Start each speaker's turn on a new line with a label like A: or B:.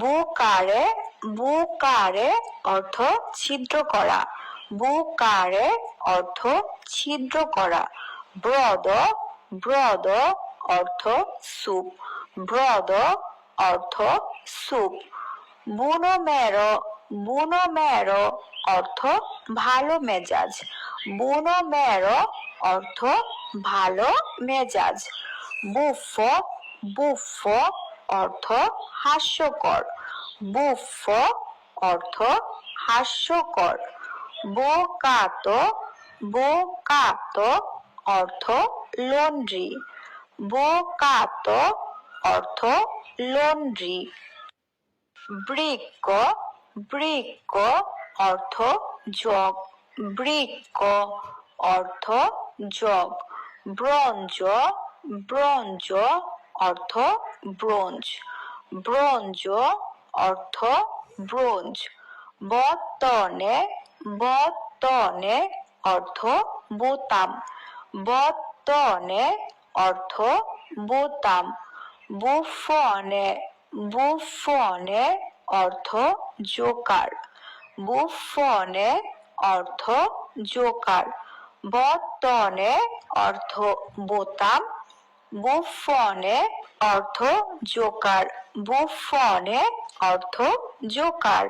A: বুকারে বুকারে অর্থ ছিদ্র করা, বুকারে অর্থ ছিদ্র করা। ব্রদ ব্রদ অর্থ স্যুপ, ব্রদ অর্থ স্যুপ। বুনো মেরো বুনো মেরো অর্থ ভালো মেজাজ, বুনো মেরো অর্থ ভালো মেজাজ। বুফো বুফো অর্থ হাস্যকর, বুফো অর্থ হাস্যকর। বোকাতো বোকাতো অর্থ লন্ড্রি, বোকাতো অর্থ লন্ড্রি। বৃক্ক বৃক্ক অর্থ জগ, বৃক্ক অর্থ জগ। ব্রঞ্জ ব্রঞ্জ অর্থ ব্রোঞ্জ, ব্রোঞ্জ অর্থ ব্রোঞ্জ। বর্তনে বর্তনে অর্থ বোতাম, বর্তনে অর্থ বোতাম। বুফনে বুফনে অর্থ জোকার, বুফনে অর্থ জোকার। বর্তনে অর্থ বোতাম, বুফনে অর্থ জোকার, বুফনে অর্থ জোকার।